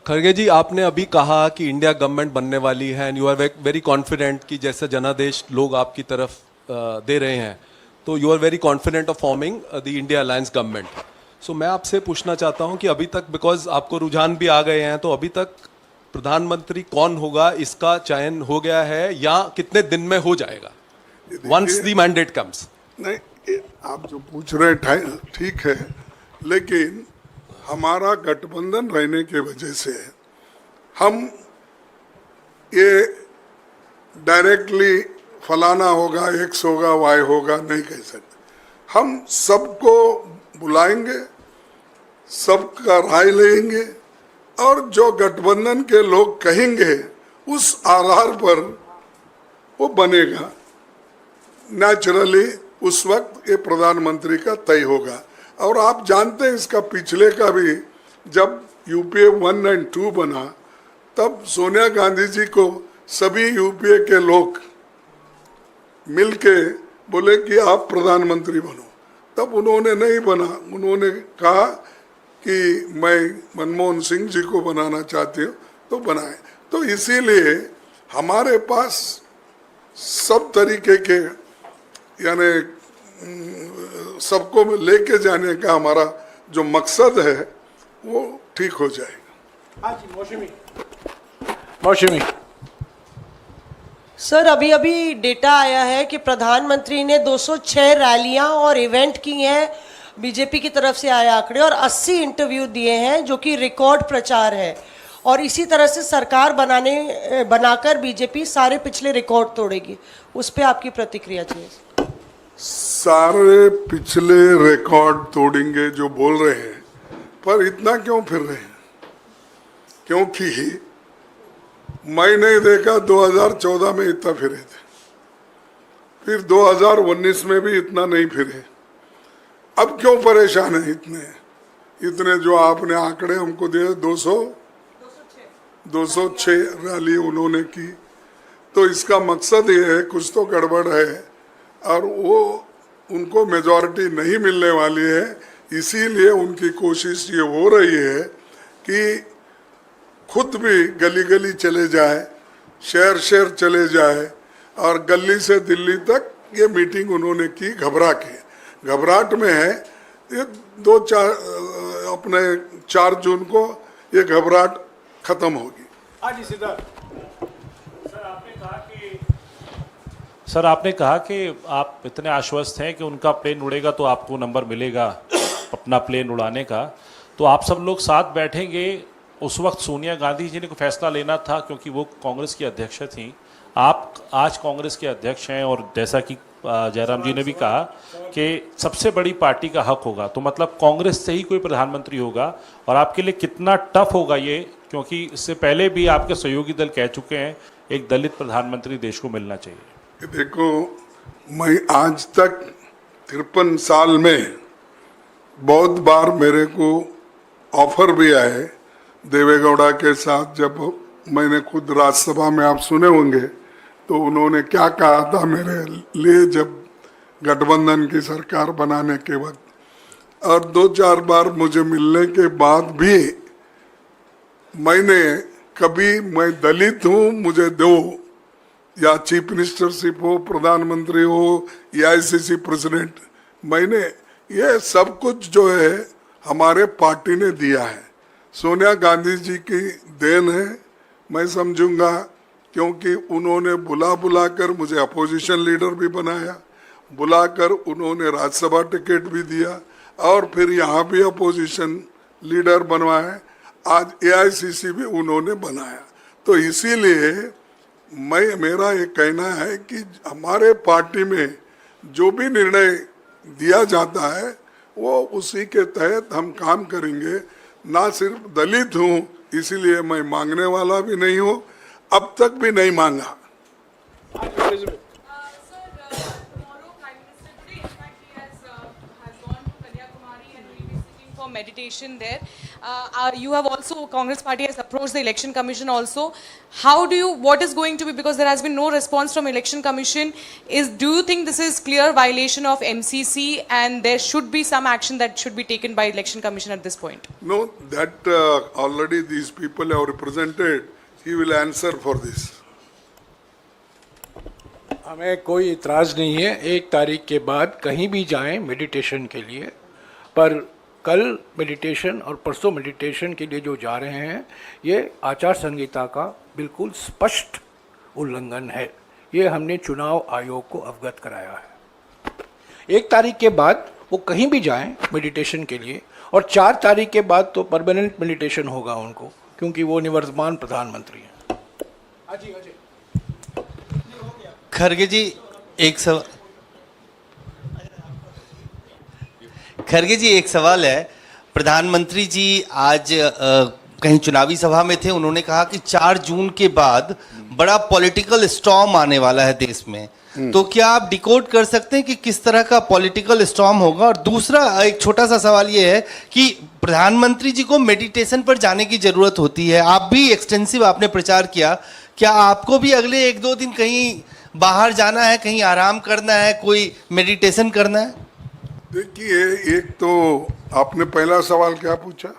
खरगे जी, आपने अभी कहा कि इंडिया गवर्नमेंट बनने वाली है and you are very confident कि जैसे जनादेश लोग आपकी तरफ दे रहे हैं, तो you are very confident of forming the India alliance government. So मैं आपसे पूछना चाहता हूं कि अभी तक, बिकॉज आपको रुझान भी आ गए हैं, तो अभी तक प्रधानमंत्री कौन होगा इसका चयन हो गया है या कितने दिन में हो जाएगा वंस द मैंडेट कम्स? नहीं, आप जो पूछ रहे हैं ठीक है, लेकिन हमारा गठबंधन रहने की वजह से हम ये डायरेक्टली फलाना होगा, एक्स होगा, वाई होगा नहीं कह सकते। हम सबको बुलाएंगे, सबका राय लेंगे और जो गठबंधन के लोग कहेंगे उस आधार पर वो बनेगा। नेचुरली उस वक्त ये प्रधानमंत्री का तय होगा। और आप जानते हैं इसका पिछले का भी, जब यूपीए 1 और 2 बना तब सोनिया गांधी जी को सभी यूपीए के लोग मिलके बोले कि आप प्रधानमंत्री बनो, तब उन्होंने नहीं बना। उन्होंने कहा कि मैं मनमोहन सिंह जी को बनाना चाहती हूँ, तो बनाए। तो इसीलिए हमारे पास सब तरीके के, यानी सबको लेके जाने का हमारा जो मकसद है वो ठीक हो जाएगा। मौसमी सर, अभी अभी डेटा आया है कि प्रधानमंत्री ने 206 रैलियां और इवेंट की हैं, बीजेपी की तरफ से आए आंकड़े, और 80 इंटरव्यू दिए हैं, जो कि रिकॉर्ड प्रचार है। और इसी तरह से सरकार बनाकर बीजेपी सारे पिछले रिकॉर्ड तोड़ेगी। उस पर आपकी प्रतिक्रिया चाहिए। सारे पिछले रिकॉर्ड तोड़ेंगे जो बोल रहे हैं, पर इतना क्यों फिर रहे हैं? क्योंकि मैं नहीं देखा 2014 में इतना फिरे थे, फिर 2019 में भी इतना नहीं फिरे। अब क्यों परेशान है इतने जो आपने आंकड़े हमको दिए? 206 रैली उन्होंने की। तो इसका मकसद ये है कुछ तो गड़बड़ है और वो उनको मेजॉरिटी नहीं मिलने वाली है। इसीलिए उनकी कोशिश ये हो रही है कि खुद भी गली गली चले जाए, शहर शहर चले जाए, और गली से दिल्ली तक ये मीटिंग उन्होंने की घबराहट में है। ये 4 जून को ये घबराहट खत्म होगी। सर, आपने कहा कि आप इतने आश्वस्त हैं कि उनका प्लेन उड़ेगा तो आपको नंबर मिलेगा अपना प्लेन उड़ाने का, तो आप सब लोग साथ बैठेंगे। उस वक्त सोनिया गांधी जी ने को फैसला लेना था क्योंकि वो कांग्रेस की अध्यक्ष थी। आप आज कांग्रेस के अध्यक्ष हैं और जैसा कि जयराम जी ने भी कहा कि सबसे बड़ी पार्टी का हक होगा, तो मतलब कांग्रेस से ही कोई प्रधानमंत्री होगा। और आपके लिए कितना टफ होगा ये, क्योंकि इससे पहले भी आपके सहयोगी दल कह चुके हैं एक दलित प्रधानमंत्री देश को मिलना चाहिए। देखो, मैं आज तक 53 साल में बहुत बार मेरे को ऑफर भी आए देवेगौड़ा के साथ। जब मैंने खुद राज्यसभा में, आप सुने होंगे, तो उन्होंने क्या कहा था मेरे लिए जब गठबंधन की सरकार बनाने के वक्त, और 2-4 बार मुझे मिलने के बाद भी मैंने कभी, मैं दलित हूँ मुझे दो, या चीफ मिनिस्टरशिप हो, प्रधानमंत्री हो, एआईसीसी प्रेसिडेंट, मैंने ये सब कुछ जो है हमारे पार्टी ने दिया है। सोनिया गांधी जी की देन है मैं समझूंगा, क्योंकि उन्होंने बुला कर मुझे अपोजिशन लीडर भी बनाया, बुलाकर उन्होंने राज्यसभा टिकट भी दिया, और फिर यहाँ भी अपोजिशन लीडर बनवाया, आज एआईसीसी भी उन्होंने बनाया। तो इसीलिए मेरा ये कहना है कि हमारे पार्टी में जो भी निर्णय दिया जाता है वो उसी के तहत हम काम करेंगे। ना सिर्फ दलित हूँ इसीलिए मैं मांगने वाला भी नहीं हूँ, अब तक भी नहीं मांगा। for meditation there. You have also, Congress party has approached the election commission also. What is going to be, because there has been no response from election commission, do you think this is clear violation of MCC and there should be some action that should be taken by election commission at this point? No, that already these people have represented. He will answer for this. हमें कोई इतराज़ नहीं है 1 तारीख के बाद कहीं भी जाएं मेडिटेशन के लिए, पर कल मेडिटेशन और परसों मेडिटेशन के लिए जो जा रहे हैं ये आचार संहिता का बिल्कुल स्पष्ट उल्लंघन है। ये हमने चुनाव आयोग को अवगत कराया है। 1 तारीख के बाद वो कहीं भी जाएं मेडिटेशन के लिए, और 4 तारीख के बाद तो परमानेंट मेडिटेशन होगा उनको, क्योंकि वो निवर्तमान प्रधानमंत्री हैं। खरगे जी एक सवाल है। प्रधानमंत्री जी आज कहीं चुनावी सभा में थे, उन्होंने कहा कि 4 जून के बाद बड़ा पॉलिटिकल स्टॉर्म आने वाला है देश में। तो क्या आप डिकोड कर सकते हैं कि किस तरह का पॉलिटिकल स्टॉर्म होगा? और दूसरा एक छोटा सा सवाल ये है कि प्रधानमंत्री जी को मेडिटेशन पर जाने की जरूरत होती है, आप भी एक्सटेंसिव आपने प्रचार किया, क्या आपको भी अगले 1-2 दिन कहीं बाहर जाना है, कहीं आराम करना है, कोई मेडिटेशन करना है? देखिए, एक तो आपने पहला सवाल क्या पूछा?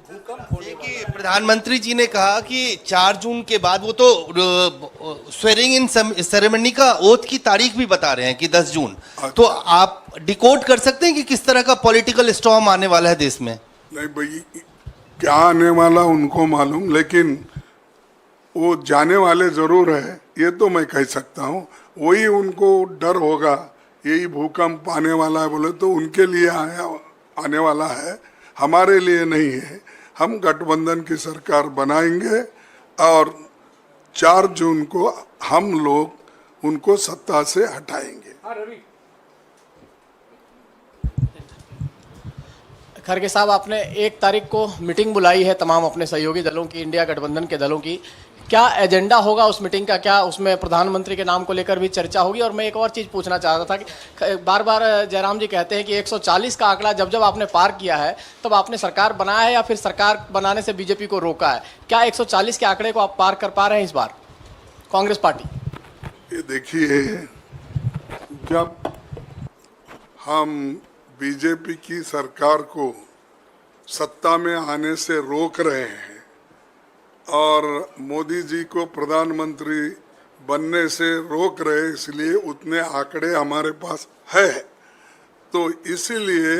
देखिए, प्रधानमंत्री जी ने कहा कि 4 जून के बाद, वो तो स्वेरिंग इन सेरेमनी का ओथ की तारीख भी बता रहे हैं कि 10 जून। तो आप डिकोड कर सकते हैं कि किस तरह का पॉलिटिकल स्टॉर्म आने वाला है देश में? नहीं भाई, क्या आने वाला उनको मालूम, लेकिन वो जाने वाले जरूर है, ये तो मैं कह सकता हूँ। वही उनको डर होगा, यही भूकंप आने वाला है बोले तो उनके लिए आने वाला है, हमारे लिए नहीं है। हम गठबंधन की सरकार बनाएंगे और 4 जून को हम लोग उनको सत्ता से हटाएंगे। खरगे साहब, आपने 1 तारीख को मीटिंग बुलाई है तमाम अपने सहयोगी दलों की, इंडिया गठबंधन के दलों की। क्या एजेंडा होगा उस मीटिंग का? क्या उसमें प्रधानमंत्री के नाम को लेकर भी चर्चा होगी? और मैं एक और चीज़ पूछना चाहता था कि बार बार जयराम जी कहते हैं कि 140 का आंकड़ा जब आपने पार किया है तब आपने सरकार बनाया है या फिर सरकार बनाने से बीजेपी को रोका है? क्या 140 के आंकड़े को आप पार कर पा रहे हैं इस बार कांग्रेस पार्टी? ये देखिए, जब हम बीजेपी की सरकार को सत्ता में आने से रोक रहे हैं और मोदी जी को प्रधानमंत्री बनने से रोक रहे, इसलिए उतने आंकड़े हमारे पास है। तो इसीलिए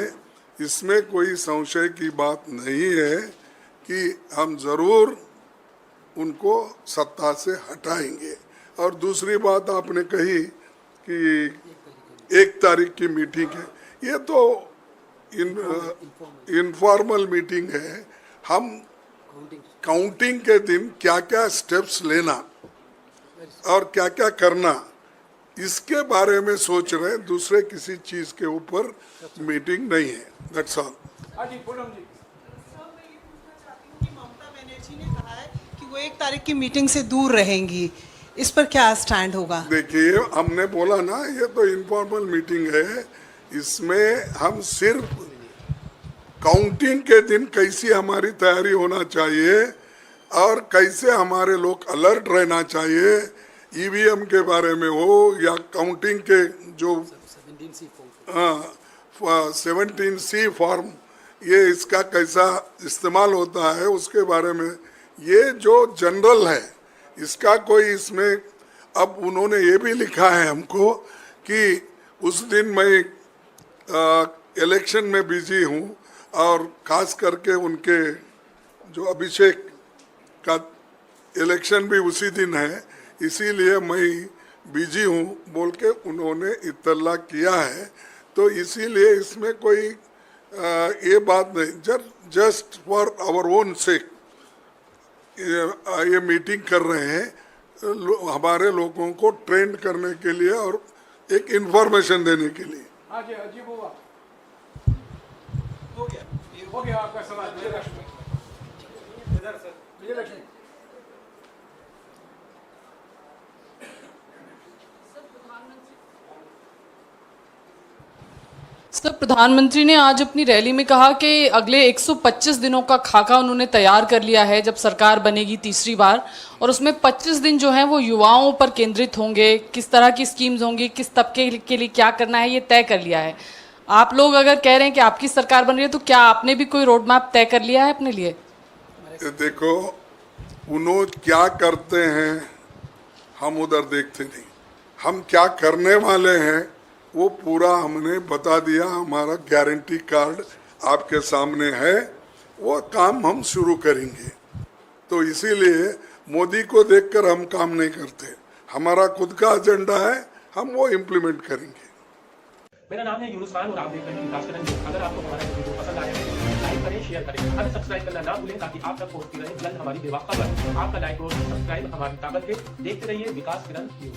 इसमें कोई संशय की बात नहीं है कि हम ज़रूर उनको सत्ता से हटाएंगे। और दूसरी बात आपने कही कि 1 तारीख की मीटिंग है, ये तो इनफॉर्मल मीटिंग है। हम काउंटिंग के दिन क्या क्या स्टेप्स लेना और क्या क्या करना, इसके बारे में सोच रहे हैं, दूसरे किसी चीज के ऊपर मीटिंग नहीं है। That's all. ममता बनर्जी ने कहा है कि वो 1 तारीख की मीटिंग से दूर रहेंगी, इस पर क्या स्टैंड होगा? देखिए, हमने बोला ना, ये तो इनफॉर्मल मीटिंग है, इसमें हम सिर्फ काउंटिंग के दिन कैसी हमारी तैयारी होना चाहिए और कैसे हमारे लोग अलर्ट रहना चाहिए, ईवीएम के बारे में हो या काउंटिंग के जो 17C फॉर्म, ये इसका कैसा इस्तेमाल होता है उसके बारे में, ये जो जनरल है इसका कोई इसमें। अब उन्होंने ये भी लिखा है हमको कि उस दिन मैं इलेक्शन में बिजी हूँ और खास करके उनके जो अभिषेक का इलेक्शन भी उसी दिन है, इसीलिए मैं बिजी हूँ बोल के उन्होंने इत्तला किया है। तो इसीलिए इसमें कोई ये बात नहीं, just for our own sake ये मीटिंग कर रहे हैं, हमारे लोगों को ट्रेंड करने के लिए और एक इन्फॉर्मेशन देने के लिए। हो गया आपका सवाल। विजयलक्ष्मी सर, प्रधानमंत्री ने आज अपनी रैली में कहा कि अगले 125 दिनों का खाका उन्होंने तैयार कर लिया है जब सरकार बनेगी तीसरी बार, और उसमें 25 दिन जो हैं वो युवाओं पर केंद्रित होंगे, किस तरह की स्कीम्स होंगी, किस तबके के लिए क्या करना है, ये तय कर लिया है। आप लोग अगर कह रहे हैं कि आपकी सरकार बन रही है तो क्या आपने भी कोई रोड मैप तय कर लिया है अपने लिए? देखो, उन्होंने क्या करते हैं हम उधर देखते नहीं, हम क्या करने वाले हैं वो पूरा हमने बता दिया। हमारा गारंटी कार्ड आपके सामने है, वो काम हम शुरू करेंगे। तो इसीलिए मोदी को देखकर हम काम नहीं करते, हमारा खुद का एजेंडा है, हम वो इम्प्लीमेंट करेंगे। मेरा नाम है यूनुस खान और आप देख रहे हैं विकास करण। अगर आपको हमारा वीडियो पसंद आया है लाइक करें, शेयर करें, हमें सब्सक्राइब करना ना भूलें ताकि आप तक पहुंचती रहे जल्द हमारी बेवकूफ़ खबर। आपका लाइक और सब्सक्राइब हमारी ताकत है। देखते रहिए विकास करण न्यूज़।